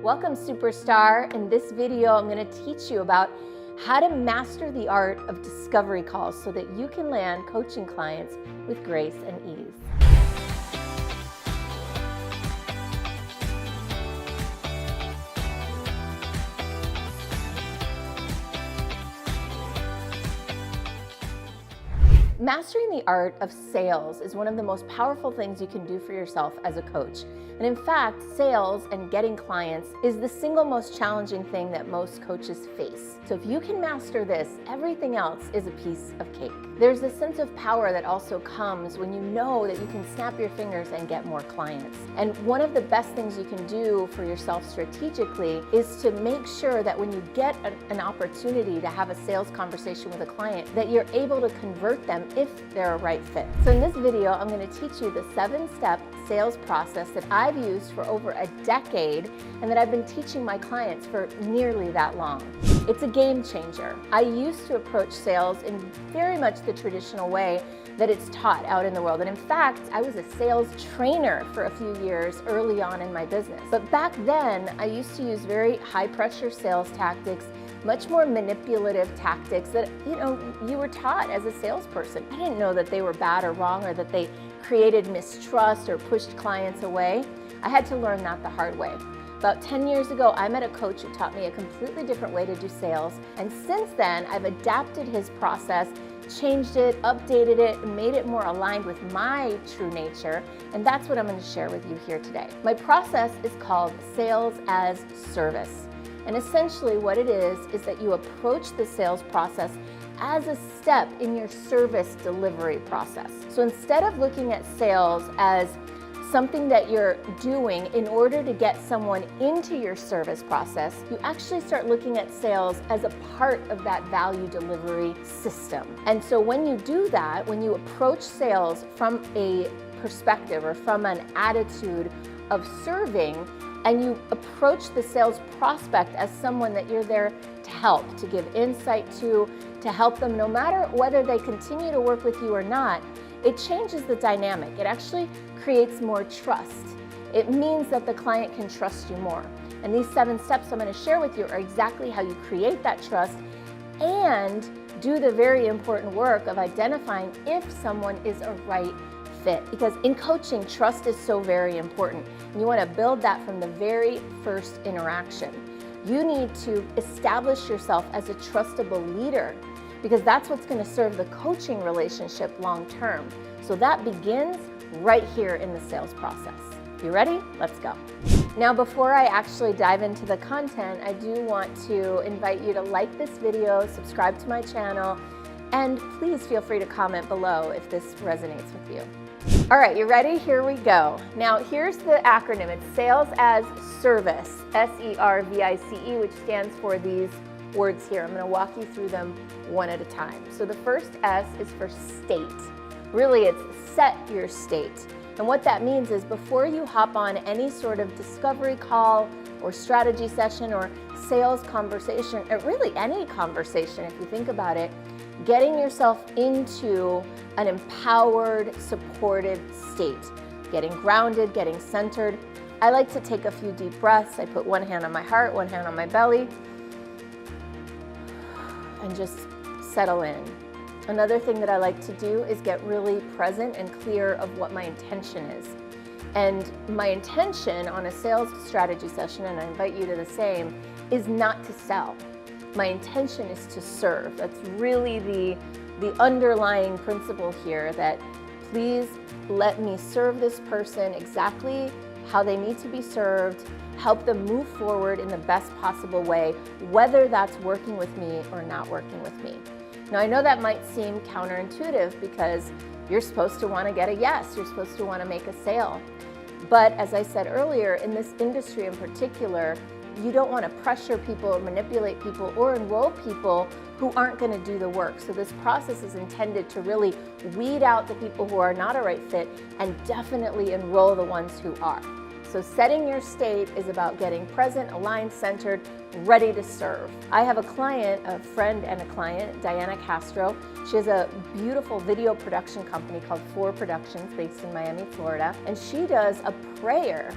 Welcome, superstar. In this video, I'm going to teach you about how to master the art of discovery calls so that you can land coaching clients with grace and ease. Mastering the art of sales is one of the most powerful things you can do for yourself as a coach. And in fact, sales and getting clients is the single most challenging thing that most coaches face. So if you can master this, everything else is a piece of cake. There's a sense of power that also comes when you know that you can snap your fingers and get more clients. And one of the best things you can do for yourself strategically is to make sure that when you get an opportunity to have a sales conversation with a client, that you're able to convert them if they're a right fit. So in this video, I'm going to teach you the 7-step sales process that I've used for over a decade and that I've been teaching my clients for nearly that long. It's a game changer. I used to approach sales in very much the traditional way that it's taught out in the world. And in fact, I was a sales trainer for a few years early on in my business. But back then, I used to use very high pressure sales tactics, much more manipulative tactics that, you were taught as a salesperson. I didn't know that they were bad or wrong or that they created mistrust or pushed clients away. I had to learn that the hard way. About 10 years ago, I met a coach who taught me a completely different way to do sales. And since then, I've adapted his process, changed it, updated it, and made it more aligned with my true nature. And that's what I'm going to share with you here today. My process is called Sales as Service. And essentially what it is that you approach the sales process as a step in your service delivery process. So instead of looking at sales as something that you're doing in order to get someone into your service process, you actually start looking at sales as a part of that value delivery system. And so when you do that, when you approach sales from a perspective or from an attitude of serving, and you approach the sales prospect as someone that you're there to help, to give insight to help them no matter whether they continue to work with you or not, it changes the dynamic. It actually creates more trust. It means that the client can trust you more. And these 7 steps I'm going to share with you are exactly how you create that trust and do the very important work of identifying if someone is a right fit. Because in coaching, trust is so very important. And you want to build that from the very first interaction. You need to establish yourself as a trustable leader because that's what's going to serve the coaching relationship long term. So that begins right here in the sales process. You ready? Let's go. Now, before I actually dive into the content, I do want to invite you to like this video, subscribe to my channel, and please feel free to comment below if this resonates with you. All right, you ready? Here we go. Now, here's the acronym. It's Sales as Service, S-E-R-V-I-C-E, which stands for these words here. I'm going to walk you through them one at a time. So the first S is for state. Really, it's set your state. And what that means is before you hop on any sort of discovery call or strategy session or sales conversation, or really any conversation if you think about it, getting yourself into an empowered, supported state, getting grounded, getting centered. I like to take a few deep breaths. I put one hand on my heart, one hand on my belly, and just settle in. Another thing that I like to do is get really present and clear of what my intention is. And my intention on a sales strategy session, and I invite you to the same, is not to sell. My intention is to serve. That's really the underlying principle here, that please let me serve this person exactly how they need to be served, help them move forward in the best possible way, whether that's working with me or not working with me. Now, I know that might seem counterintuitive because you're supposed to want to get a yes, you're supposed to want to make a sale. But as I said earlier, in this industry in particular, you don't want to pressure people or manipulate people or enroll people who aren't going to do the work. So this process is intended to really weed out the people who are not a right fit and definitely enroll the ones who are. So setting your state is about getting present, aligned, centered, ready to serve. I have a client, a friend and a client, Diana Castro. She has a beautiful video production company called 4 Productions based in Miami, Florida. And she does a prayer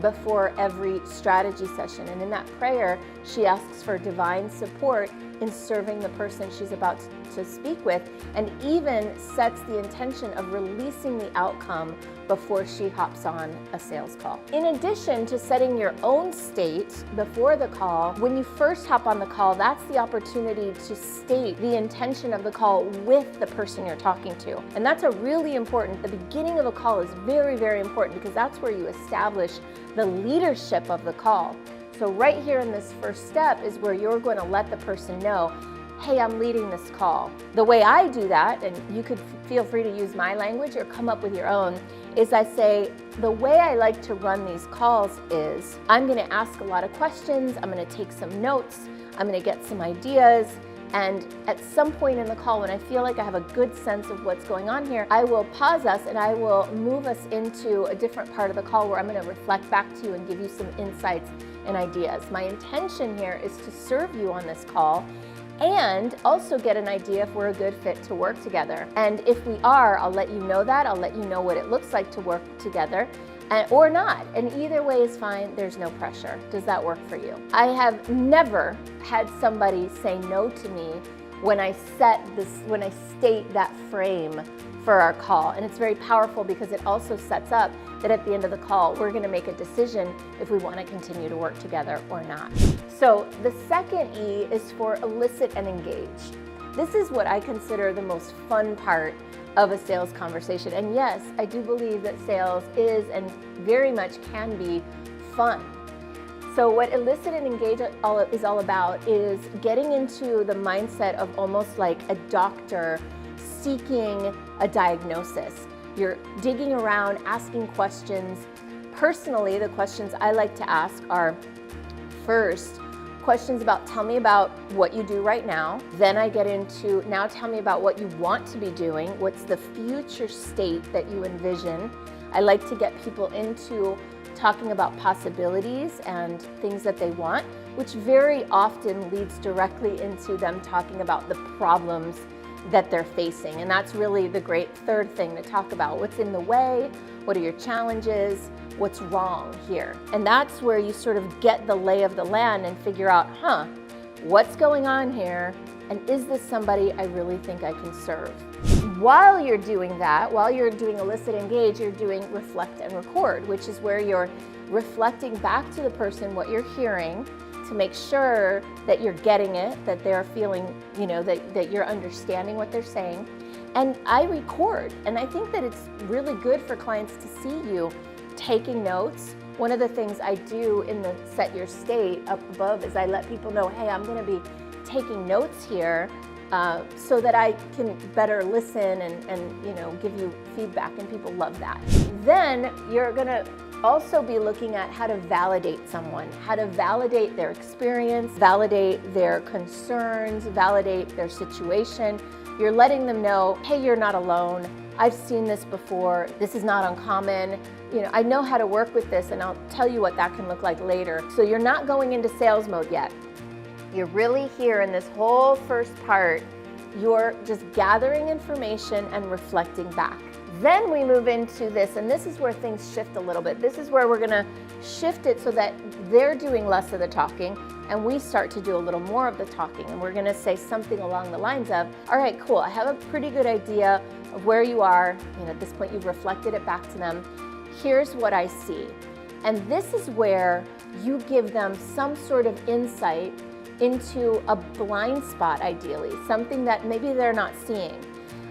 before every strategy session. And in that prayer, she asks for divine support in serving the person she's about to speak with, and even sets the intention of releasing the outcome before she hops on a sales call. In addition to setting your own state before the call, when you first hop on the call, that's the opportunity to state the intention of the call with the person you're talking to. And that's a really important, the beginning of a call is very, very important, because that's where you establish the leadership of the call. So right here in this first step is where you're going to let the person know, hey, I'm leading this call. The way I do that, and you could feel free to use my language or come up with your own, is I say, the way I like to run these calls is, I'm going to ask a lot of questions, I'm going to take some notes, I'm going to get some ideas, and at some point in the call, when I feel like I have a good sense of what's going on here, I will pause us and I will move us into a different part of the call where I'm going to reflect back to you and give you some insights and ideas. My intention here is to serve you on this call and also get an idea if we're a good fit to work together. And if we are, I'll let you know that. I'll let you know what it looks like to work together, or not. And either way is fine. There's no pressure. Does that work for you? I have never had somebody say no to me when I state that frame for our call. And it's very powerful because it also sets up that at the end of the call, we're going to make a decision if we want to continue to work together or not. So the second E is for elicit and engage. This is what I consider the most fun part of a sales conversation. And yes, I do believe that sales is and very much can be fun. So what elicit and engage is all about is getting into the mindset of almost like a doctor seeking a diagnosis. You're digging around, asking questions. Personally, the questions I like to ask are, first, questions about, tell me about what you do right now. Then I get into, now tell me about what you want to be doing. What's the future state that you envision? I like to get people into talking about possibilities and things that they want, which very often leads directly into them talking about the problems that they're facing. And that's really the great third thing to talk about. What's in the way? What are your challenges? What's wrong here? And that's where you sort of get the lay of the land and figure out, what's going on here? And is this somebody I really think I can serve? While you're doing that, while you're doing elicit engage, you're doing reflect and record, which is where you're reflecting back to the person what you're hearing to make sure that you're getting it, that they're feeling, that you're understanding what they're saying. And I record, and I think that it's really good for clients to see you taking notes. One of the things I do in the set your state up above is I let people know, hey, I'm going to be taking notes here so that I can better listen and give you feedback, and people love that. Then you're going to also be looking at how to validate someone, how to validate their experience, validate their concerns, validate their situation. You're letting them know, hey, you're not alone. I've seen this before. This is not uncommon. I know how to work with this, and I'll tell you what that can look like later. So you're not going into sales mode yet. You're really here in this whole first part. You're just gathering information and reflecting back. Then we move into this, and this is where things shift a little bit. This is where we're gonna shift it so that they're doing less of the talking and we start to do a little more of the talking. And we're gonna say something along the lines of, all right, cool, I have a pretty good idea of where you are. At this point, you've reflected it back to them. Here's what I see. And this is where you give them some sort of insight into a blind spot, ideally, something that maybe they're not seeing.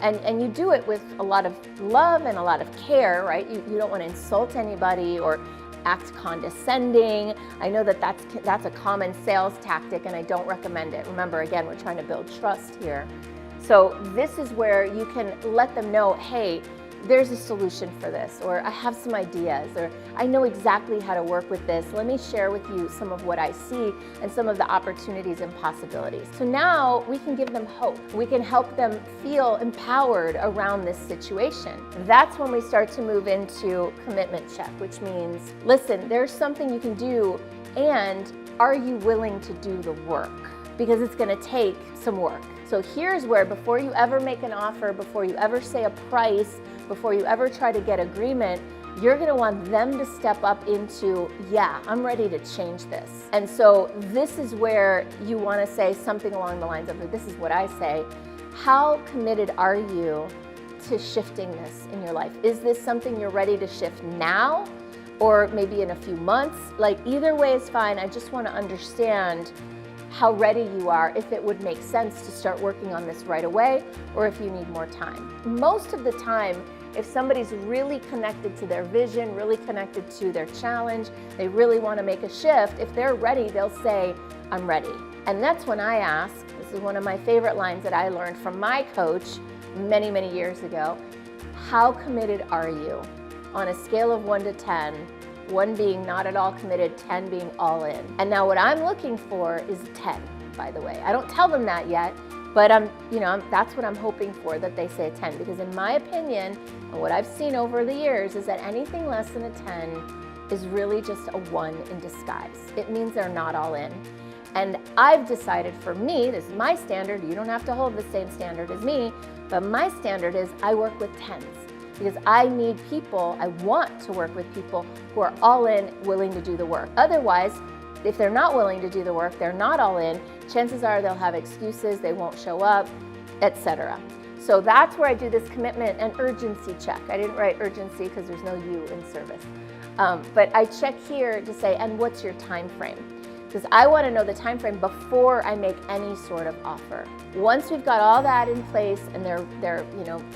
And you do it with a lot of love and a lot of care, right? You don't want to insult anybody or act condescending. I know that that's a common sales tactic, and I don't recommend it. Remember, again, we're trying to build trust here. So this is where you can let them know, hey, there's a solution for this, or I have some ideas, or I know exactly how to work with this. Let me share with you some of what I see and some of the opportunities and possibilities. So now we can give them hope. We can help them feel empowered around this situation. That's when we start to move into commitment check, which means, listen, there's something you can do, and are you willing to do the work? Because it's gonna take some work. So here's where, before you ever make an offer, before you ever say a price, before you ever try to get agreement, you're gonna want them to step up into, yeah, I'm ready to change this. And so this is where you wanna say something along the lines of, this is what I say, how committed are you to shifting this in your life? Is this something you're ready to shift now, or maybe in a few months? Like, either way is fine. I just wanna understand how ready you are, if it would make sense to start working on this right away, or if you need more time. Most of the time, if somebody's really connected to their vision, really connected to their challenge, they really want to make a shift, if they're ready, they'll say, I'm ready. And that's when I ask, this is one of my favorite lines that I learned from my coach many, many years ago, how committed are you? On a scale of 1 to 10, 1 being not at all committed, 10 being all in. And now what I'm looking for is 10, by the way. I don't tell them that yet, but that's what I'm hoping for, that they say a 10, because in my opinion, and what I've seen over the years, is that anything less than a 10 is really just a 1 in disguise. It means they're not all in. And I've decided, for me, this is my standard, you don't have to hold the same standard as me, but my standard is I work with 10s, because I need people, I want to work with people who are all in, willing to do the work. Otherwise, if they're not willing to do the work, they're not all in, chances are they'll have excuses, they won't show up, etc. So that's where I do this commitment and urgency check. I didn't write urgency because there's no U in service. But I check here to say, and what's your time frame? Because I want to know the time frame before I make any sort of offer. Once we've got all that in place and they're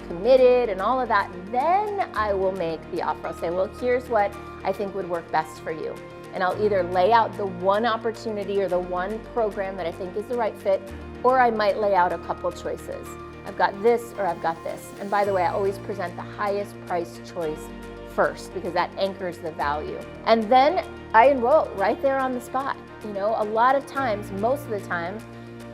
committed and all of that, then I will make the offer. I'll say, well, here's what I think would work best for you. And I'll either lay out the one opportunity or the one program that I think is the right fit, or I might lay out a couple choices. I've got this or I've got this. And by the way, I always present the highest price choice first, because that anchors the value. And then I enroll right there on the spot. A lot of times, most of the time,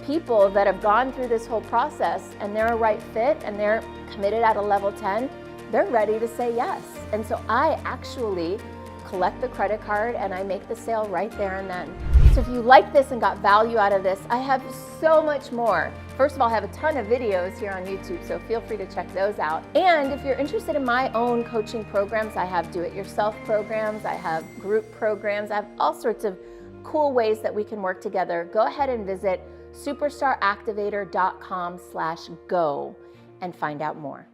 people that have gone through this whole process and they're a right fit and they're committed at a level 10, they're ready to say yes. And so I actually collect the credit card and I make the sale right there and then. So if you like this and got value out of this, I have so much more. First of all, I have a ton of videos here on YouTube, so feel free to check those out. And if you're interested in my own coaching programs, I have do-it-yourself programs, I have group programs, I have all sorts of cool ways that we can work together. Go ahead and visit superstaractivator.com/go and find out more.